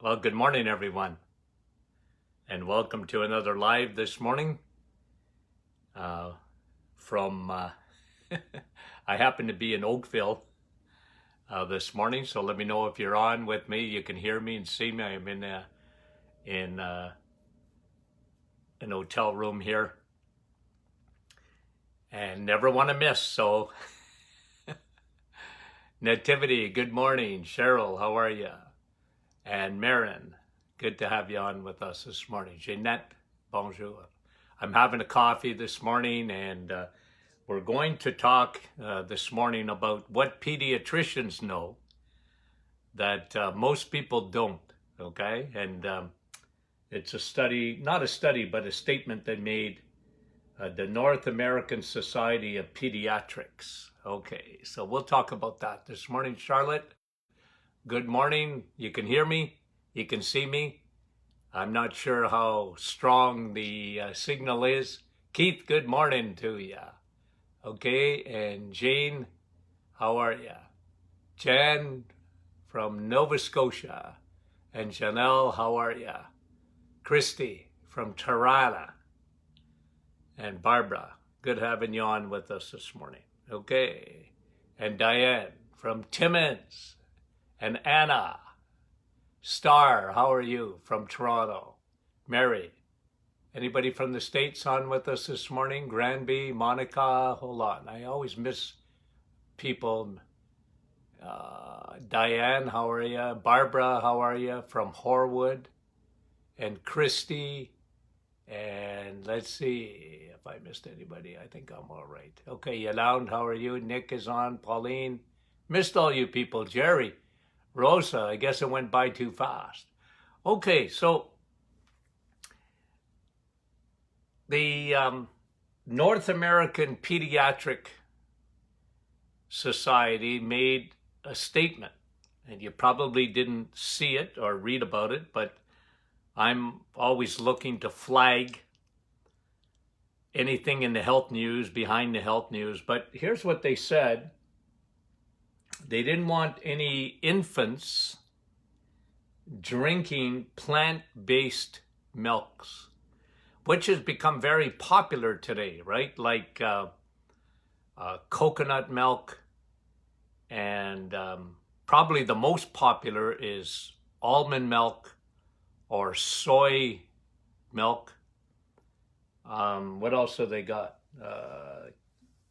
Well, good morning, everyone, and welcome to another live this morning uh, from, I happen to be in Oakville this morning, so let me know if you're on with me. You can hear me and see me. I'm in an hotel room here and never want to miss. So, Nativity, good morning. Cheryl, how are you? And Marin, good to have you on with us this morning. Jeanette, bonjour. I'm having a coffee this morning, and we're going to talk this morning about what pediatricians know that most people don't, okay? And it's a study, not a study, but a statement they made, the North American Society of Paediatrics. Okay, so we'll talk about that this morning. Charlotte, good morning. You can hear me. You can see me. I'm not sure how strong the signal is. Keith, good morning to you. Okay, and Jane, how are you? Jan from Nova Scotia. And Janelle, how are you? Christy from Tirana. And Barbara, good having you on with us this morning. Okay, and Diane from Timmins. And Anna. Star, how are you from Toronto? Mary, anybody from the States on with us this morning? Granby, Monica, hold on. I always miss people. Diane, how are you? Barbara, how are you? From Horwood. And Christy. And let's see if I missed anybody. I think I'm all right. Okay, Yolande, how are you? Nick is on. Pauline. Missed all you people. Jerry. Rosa, I guess it went by too fast. Okay, so the North American Pediatric Society made a statement, and you probably didn't see it or read about it, but I'm always looking to flag anything in the health news, behind the health news. But here's what they said. They didn't want any infants drinking plant-based milks, which has become very popular today, right? Like coconut milk, and probably the most popular is almond milk or soy milk. What else have they got?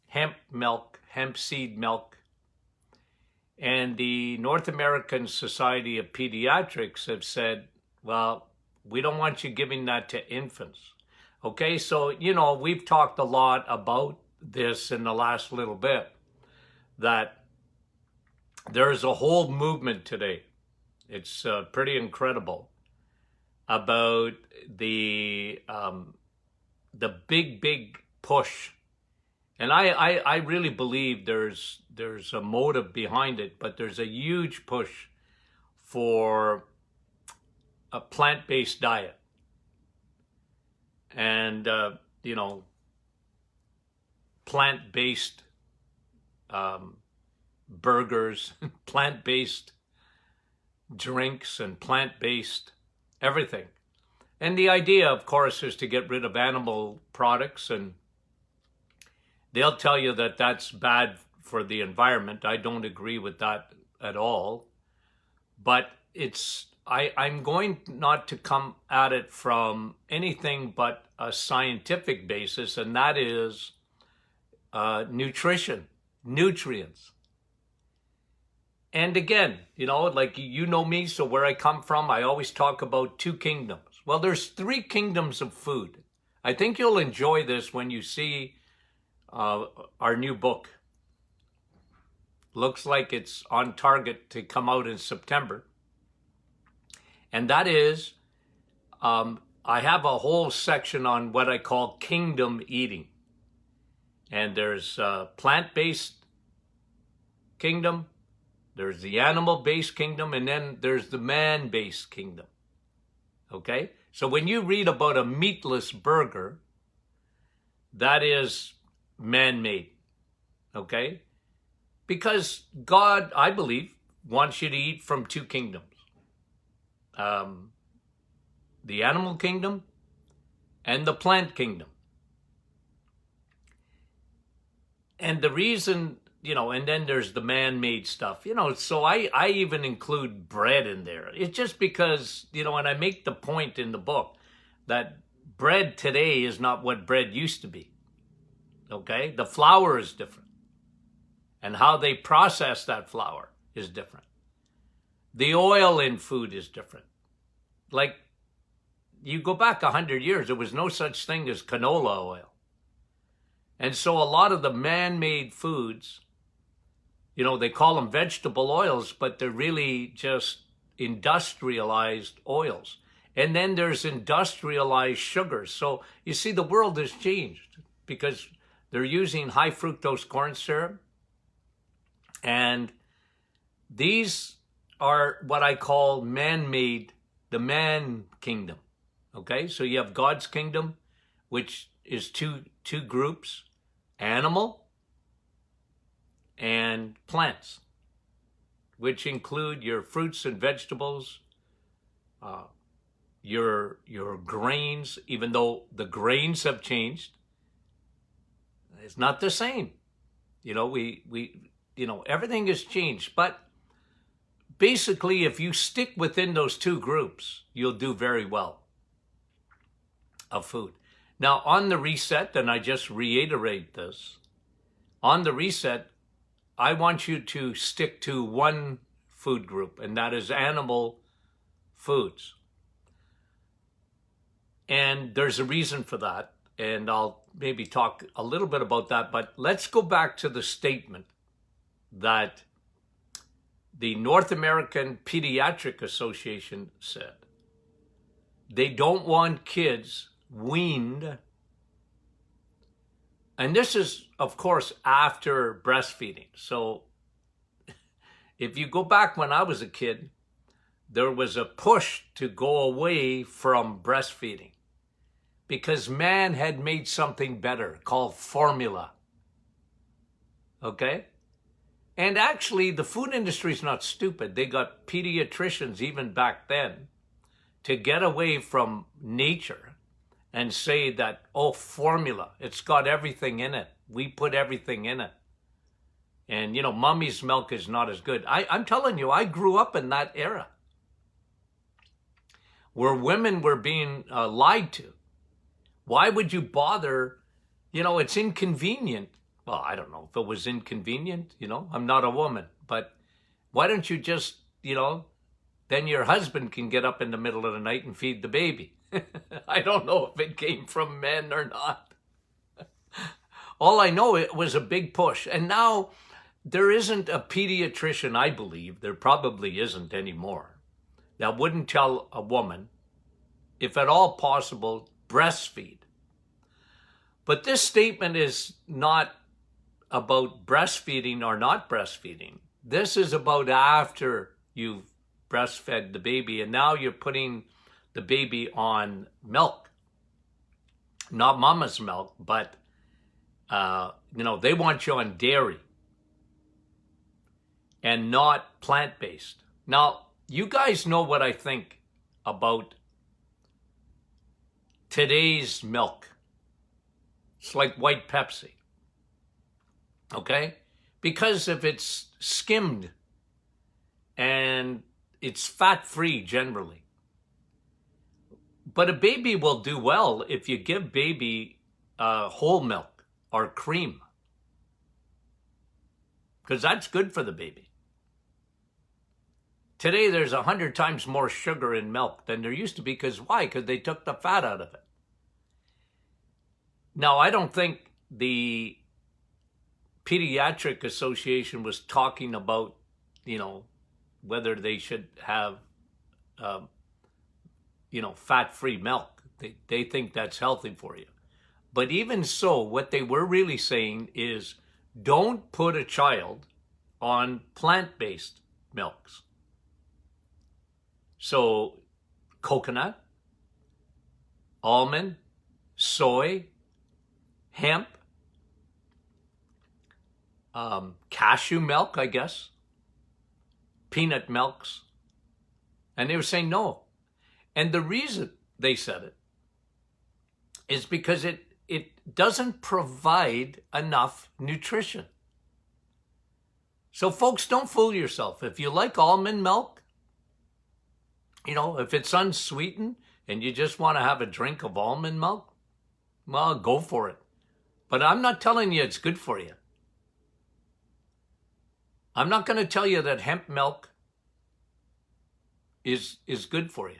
Hemp milk, hemp seed milk. And the North American Society of Pediatrics have said, well, we don't want you giving that to infants. Okay, so, we've talked a lot about this in the last little bit, that there's a whole movement today. It's pretty incredible about the big push. And I really believe there's a motive behind it, but there's a huge push for a plant-based diet. And, plant-based burgers, plant-based drinks, and plant-based everything. And the idea, of course, is to get rid of animal products, and they'll tell you that that's bad for the environment. I don't agree with that at all. But I'm going not to come at it from anything but a scientific basis, and that is nutrition, nutrients. And again, like you know me, so where I come from, I always talk about two kingdoms. Well, there's three kingdoms of food. I think you'll enjoy this when you see our new book. Looks like it's on target to come out in September. And that is, I have a whole section on what I call kingdom eating. And there's plant-based kingdom, there's the animal-based kingdom, and then there's the man-based kingdom. Okay? So when you read about a meatless burger, that is man-made. Okay? Because God, I believe, wants you to eat from two kingdoms. the animal kingdom and the plant kingdom. And the reason, and then there's the man-made stuff, so I even include bread in there. It's just because, and I make the point in the book that bread today is not what bread used to be. Okay? The flour is different. And how they process that flour is different. The oil in food is different. Like, you go back 100 years, there was no such thing as canola oil. And so a lot of the man-made foods, they call them vegetable oils, but they're really just industrialized oils. And then there's industrialized sugars. So you see, the world has changed because they're using high fructose corn syrup. And these are what I call man-made, the man kingdom. Okay, so you have God's kingdom, which is two groups, animal and plants, which include your fruits and vegetables, your grains. Even though the grains have changed, it's not the same. Everything has changed. But basically, if you stick within those two groups, you'll do very well of food. Now, on the reset, and I just reiterate this, on the reset, I want you to stick to one food group, and that is animal foods. And there's a reason for that, and I'll maybe talk a little bit about that, but let's go back to the statement that the North American Pediatric Association said. They don't want kids weaned. And this is, of course, after breastfeeding. So if you go back when I was a kid, there was a push to go away from breastfeeding because man had made something better called formula. Okay? And actually, the food industry is not stupid. They got pediatricians even back then to get away from nature and say that, formula, it's got everything in it. We put everything in it. And, mommy's milk is not as good. I'm telling you, I grew up in that era where women were being lied to. Why would you bother? It's inconvenient. Well, I don't know if it was inconvenient, I'm not a woman, but why don't you just, then your husband can get up in the middle of the night and feed the baby. I don't know if it came from men or not. All I know, it was a big push. And now there isn't a pediatrician, I believe, there probably isn't anymore, that wouldn't tell a woman, if at all possible, breastfeed. But this statement is not about breastfeeding or not breastfeeding. This is about after you've breastfed the baby and now you're putting the baby on milk. Not mama's milk, but, they want you on dairy and not plant-based. Now, you guys know what I think about today's milk. It's like white Pepsi. Okay? Because if it's skimmed and it's fat-free generally. But a baby will do well if you give baby whole milk or cream. Because that's good for the baby. Today, there's 100 times more sugar in milk than there used to be. Because why? Because they took the fat out of it. Now, I don't think the Pediatric Association was talking about, whether they should have, fat-free milk. They think that's healthy for you. But even so, what they were really saying is don't put a child on plant-based milks. So coconut, almond, soy, hemp, cashew milk, I guess, peanut milks. And they were saying, no, And the reason they said it is because it doesn't provide enough nutrition. So folks, don't fool yourself. If you like almond milk, if it's unsweetened and you just want to have a drink of almond milk, well, go for it. But I'm not telling you it's good for you. I'm not going to tell you that hemp milk is good for you.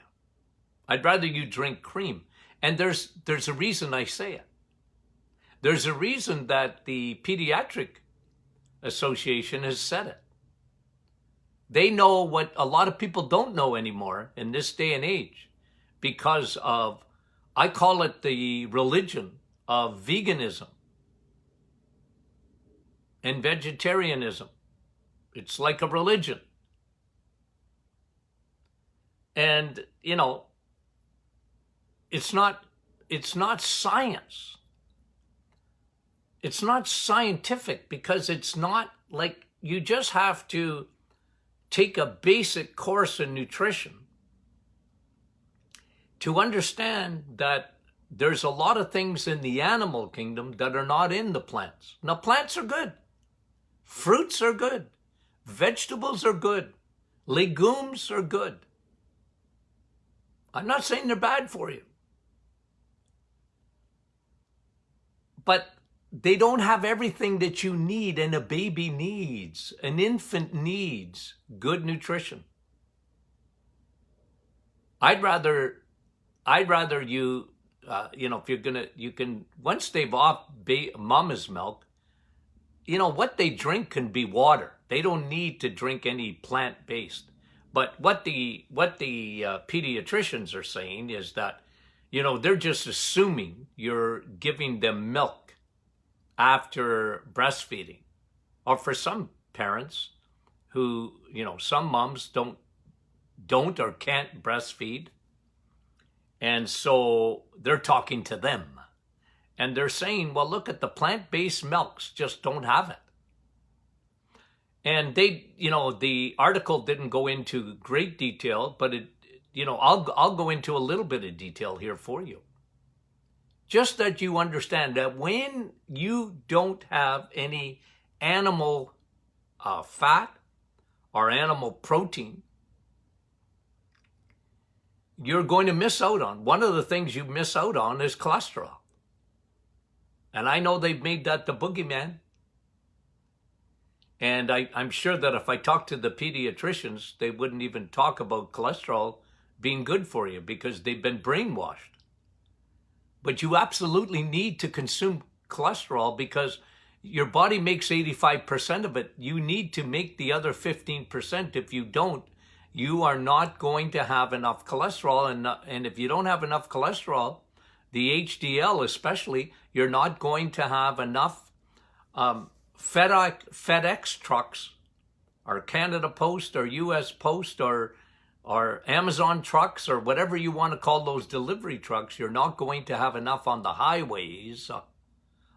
I'd rather you drink cream. And there's a reason I say it. There's a reason that the Paediatric Association has said it. They know what a lot of people don't know anymore in this day and age because of, I call it the religion of veganism and vegetarianism. It's like a religion. And, it's not science. It's not scientific because it's not like you just have to take a basic course in nutrition to understand that there's a lot of things in the animal kingdom that are not in the plants. Now, plants are good. Fruits are good. Vegetables are good. Legumes are good. I'm not saying they're bad for you. But they don't have everything that you need and a baby needs. An infant needs good nutrition. I'd rather you, if you're gonna, you can, once they've off mama's milk, what they drink can be water. They don't need to drink any plant-based. But what the pediatricians are saying is that, they're just assuming you're giving them milk after breastfeeding. Or for some parents who, some moms don't or can't breastfeed. And so they're talking to them. And they're saying, well, look at the plant-based milks just don't have it. And the article didn't go into great detail, but I'll go into a little bit of detail here for you. Just that you understand that when you don't have any animal fat or animal protein, you're going to miss out on. One of the things you miss out on is cholesterol. And I know they've made that the boogeyman. And I'm sure that if I talked to the pediatricians, they wouldn't even talk about cholesterol being good for you because they've been brainwashed. But you absolutely need to consume cholesterol because your body makes 85% of it. You need to make the other 15%. If you don't, you are not going to have enough cholesterol. And if you don't have enough cholesterol, the HDL especially, you're not going to have enough FedEx trucks or Canada Post or US Post or Amazon trucks or whatever you want to call those delivery trucks. You're not going to have enough on the highways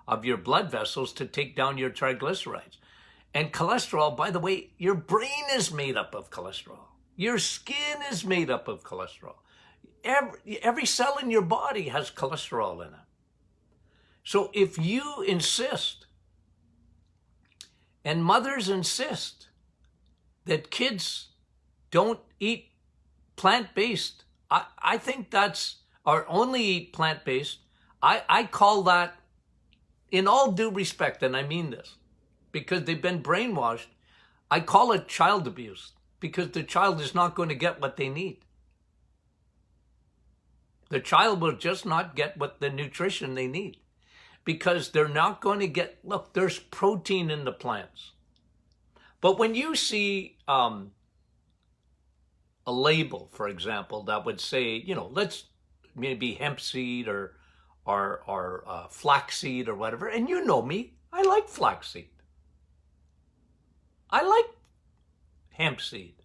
of your blood vessels to take down your triglycerides. And cholesterol, by the way, your brain is made up of cholesterol. Your skin is made up of cholesterol. Every cell in your body has cholesterol in it. So if you insist, and mothers insist, that kids don't eat plant-based, I think that's, or only eat plant-based, I call that, in all due respect, and I mean this, because they've been brainwashed, I call it child abuse, because the child is not going to get what they need. The child will just not get what the nutrition they need because they're not going to get, look, there's protein in the plants. But when you see a label, for example, that would say, let's maybe hemp seed or flaxseed or whatever, and you know me, I like flaxseed. I like hemp seed.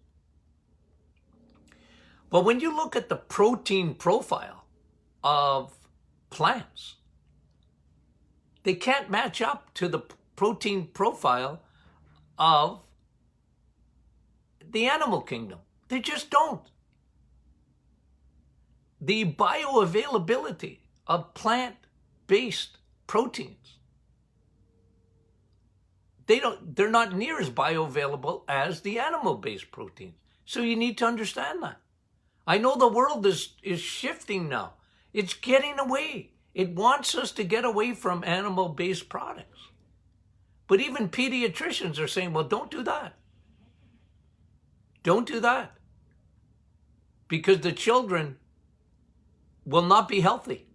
But when you look at the protein profile of plants, they can't match up to the protein profile of the animal kingdom. They just don't. the bioavailability of plant-based proteins. They're not near as bioavailable as the animal-based proteins. So you need to understand that. I know the world is shifting now. It's getting away. It wants us to get away from animal-based products. But even pediatricians are saying, well, don't do that. Don't do that. Because the children will not be healthy.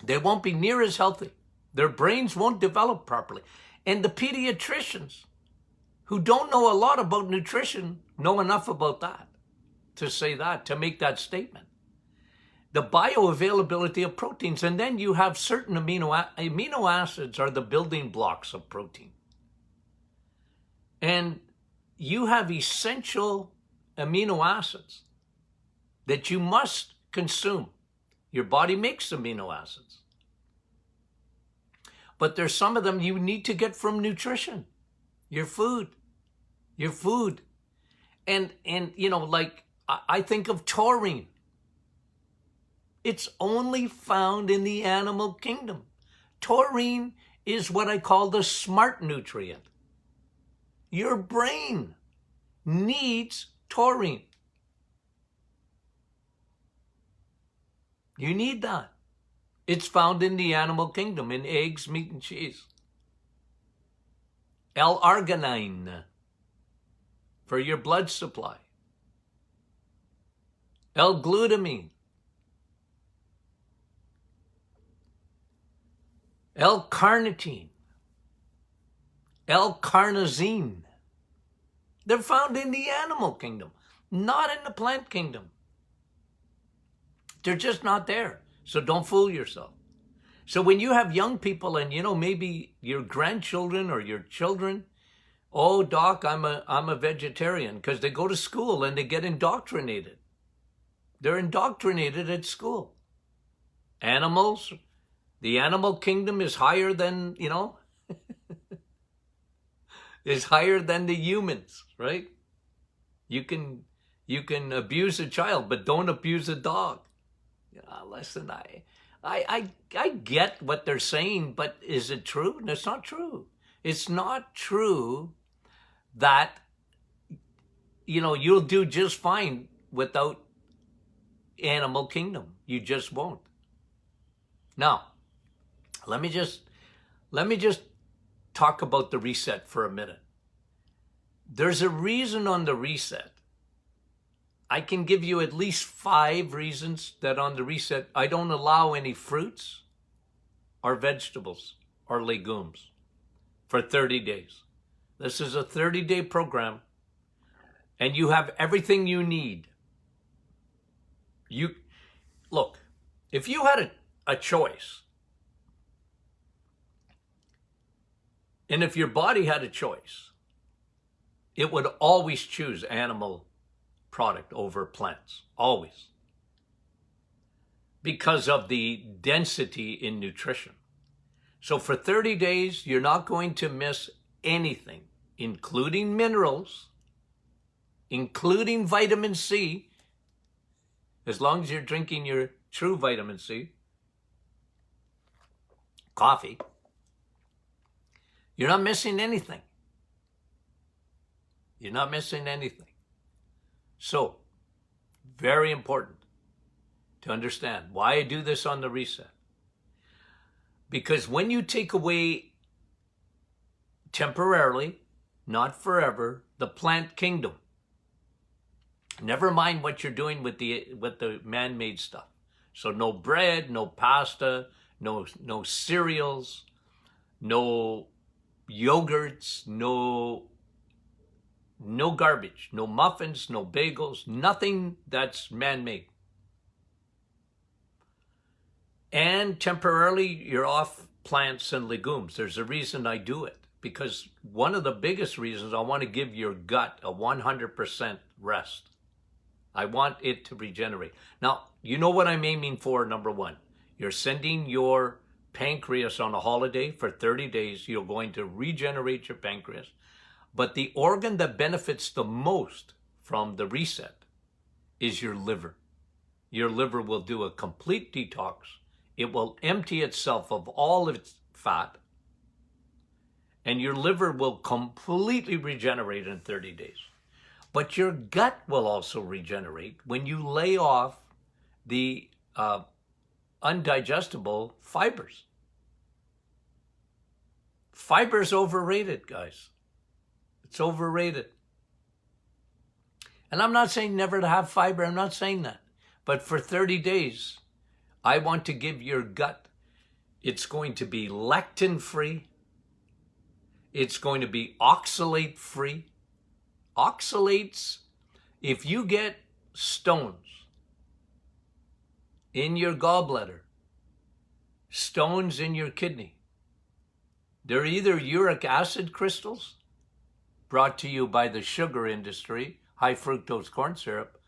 They won't be near as healthy. Their brains won't develop properly. And the pediatricians who don't know a lot about nutrition know enough about that to say that, to make that statement. The bioavailability of proteins, and then you have certain amino acids are the building blocks of protein. And you have essential amino acids that you must consume. Your body makes amino acids. But there's some of them you need to get from nutrition, your food. And you know, like I think of taurine. It's only found in the animal kingdom. Taurine is what I call the smart nutrient. Your brain needs taurine. You need that. It's found in the animal kingdom, in eggs, meat, and cheese. L-arginine for your blood supply. L-glutamine. L-carnitine. L-carnosine. They're found in the animal kingdom, not in the plant kingdom. They're just not there. So don't fool yourself. So when you have young people and, you know, maybe your grandchildren or your children, oh, doc, I'm a vegetarian, because they go to school and they get indoctrinated. They're indoctrinated at school. Animals, the animal kingdom is higher than, you know, is higher than the humans, right? You can abuse a child, but don't abuse a dog. Listen, I get what they're saying, but is it true? No, it's not true. It's not true that, you know, you'll do just fine without animal kingdom. You just won't. Now, let me just talk about the reset for a minute. There's a reason on the reset. I can give you at least 5 reasons that on the reset, I don't allow any fruits or vegetables or legumes for 30 days. This is a 30-day program, and you have everything you need. Look, if you had a choice, and if your body had a choice, it would always choose animal product over plants, always, because of the density in nutrition. So for 30 days, you're not going to miss anything, including minerals, including vitamin C, as long as you're drinking your true vitamin C, coffee, you're not missing anything. You're not missing anything. So, very important to understand why I do this on the reset. Because when you take away temporarily, not forever, the plant kingdom, never mind what you're doing with the man-made stuff. So no bread, no pasta, no cereals, no yogurts, no garbage, no muffins, no bagels, nothing that's man-made. And temporarily, you're off plants and legumes. There's a reason I do it, because one of the biggest reasons, I want to give your gut a 100% rest. I want it to regenerate. Now, you know what I'm aiming for, number one. You're sending your pancreas on a holiday for 30 days. You're going to regenerate your pancreas. But the organ that benefits the most from the reset is your liver. your liver will do a complete detox. It will empty itself of all its fat, and your liver will completely regenerate in 30 days. But your gut will also regenerate when you lay off the undigestible fibers. Fiber's overrated, guys. It's overrated. And I'm not saying never to have fiber. I'm not saying that. But for 30 days, I want to give your gut, it's going to be lectin-free. It's going to be oxalate-free. Oxalates, if you get stones in your gallbladder, stones in your kidney, they're either uric acid crystals brought to you by the sugar industry, high fructose corn syrup,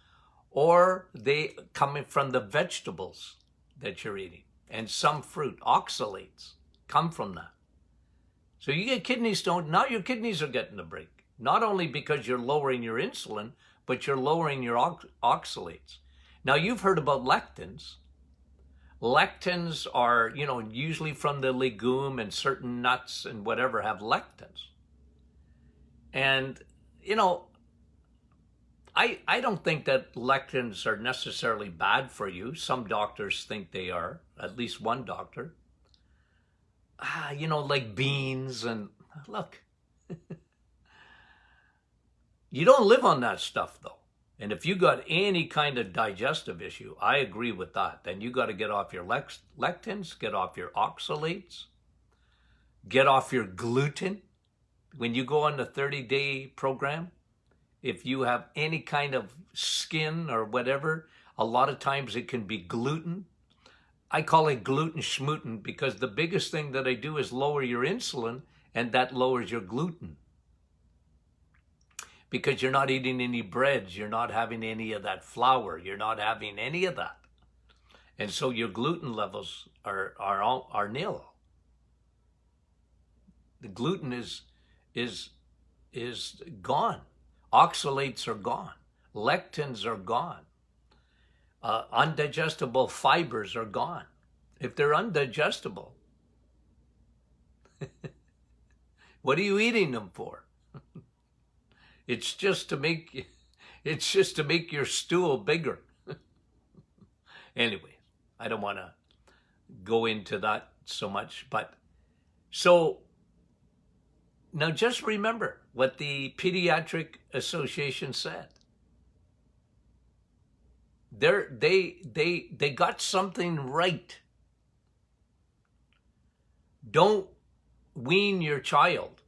or they come from the vegetables that you're eating and some fruit. Oxalates come from that. So you get kidney stone, now your kidneys are getting a break. Not only because you're lowering your insulin, but you're lowering your oxalates. Now you've heard about lectins. Lectins are, usually from the legume, and certain nuts and whatever have lectins. And, I don't think that lectins are necessarily bad for you. Some doctors think they are, at least one doctor. Like beans and, look, you don't live on that stuff though. And if you got any kind of digestive issue, I agree with that. Then you got to get off your lectins, get off your oxalates, get off your gluten. When you go on the 30-day program, if you have any kind of skin or whatever, a lot of times it can be gluten. I call it gluten schmuten because the biggest thing that I do is lower your insulin, and that lowers your gluten. Because you're not eating any breads, you're not having any of that flour, you're not having any of that. And so your gluten levels are nil. The gluten is gone. Oxalates are gone. Lectins are gone. Undigestible fibers are gone. If they're undigestible, what are you eating them for? It's just to make your stool bigger. Anyway, I don't want to go into that so much, but so now just remember what the Pediatric Association said. They got something right. Don't wean your child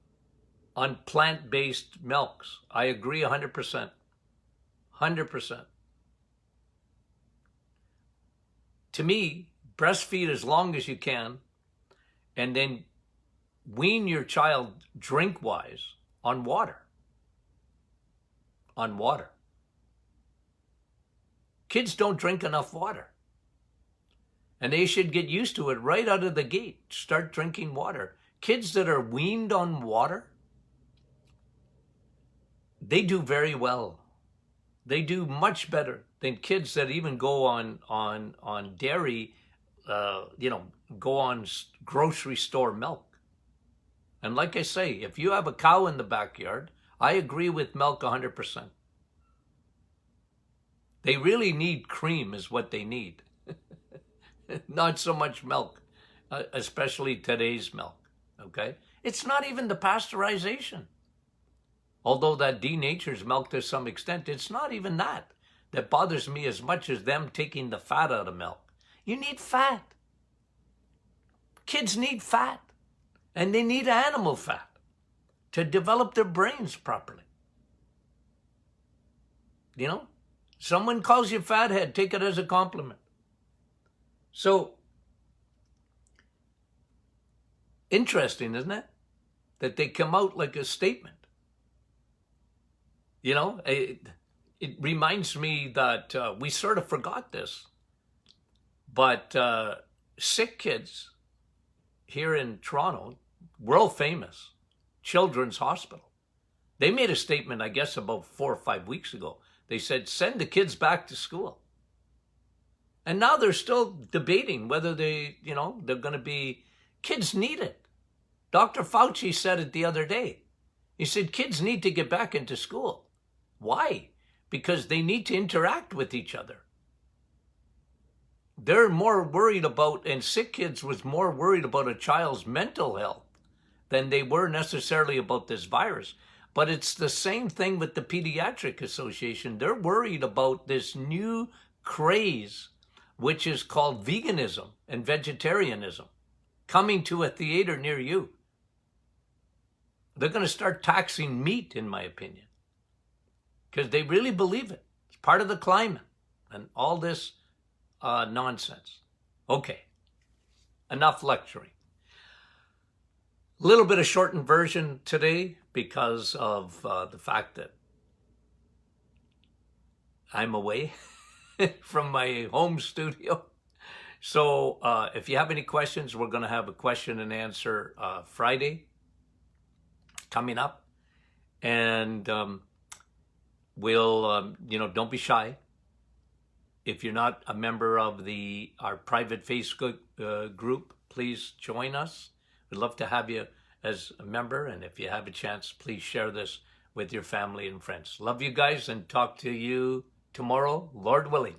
on plant-based milks. I agree 100%. 100%. To me, breastfeed as long as you can, and then wean your child drink-wise on water. On water. Kids don't drink enough water. And they should get used to it right out of the gate. Start drinking water. Kids that are weaned on water, they do very well. They do much better than kids that even go on dairy, go on grocery store milk. And like I say, if you have a cow in the backyard, I agree with milk 100%. They really need cream is what they need. Not so much milk, especially today's milk, okay? It's not even the pasteurization. Although that denatures milk to some extent, it's not even that bothers me as much as them taking the fat out of milk. You need fat. Kids need fat, and they need animal fat to develop their brains properly. Someone calls you fathead, take it as a compliment. So, interesting, isn't it? That they come out like a statement. It reminds me that we sort of forgot this, but sick kids here in Toronto, world famous, Children's Hospital, they made a statement, I guess, about 4 or 5 weeks ago. They said, send the kids back to school. And now they're still debating whether they're going to be, kids need it. Dr. Fauci said it the other day. He said kids need to get back into school. Why? Because they need to interact with each other. They're more worried about, and sick kids was more worried about a child's mental health than they were necessarily about this virus. But it's the same thing with the Pediatric Association. They're worried about this new craze, which is called veganism and vegetarianism, coming to a theater near you. They're going to start taxing meat, in my opinion, because they really believe it. It's part of the climate and all this nonsense. Okay, enough lecturing. A little bit of shortened version today because of the fact that I'm away from my home studio. So if you have any questions, we're going to have a question and answer Friday coming up. And we'll, don't be shy. If you're not a member of our private Facebook group, please join us. We'd love to have you as a member. And if you have a chance, please share this with your family and friends. Love you guys and talk to you tomorrow, Lord willing.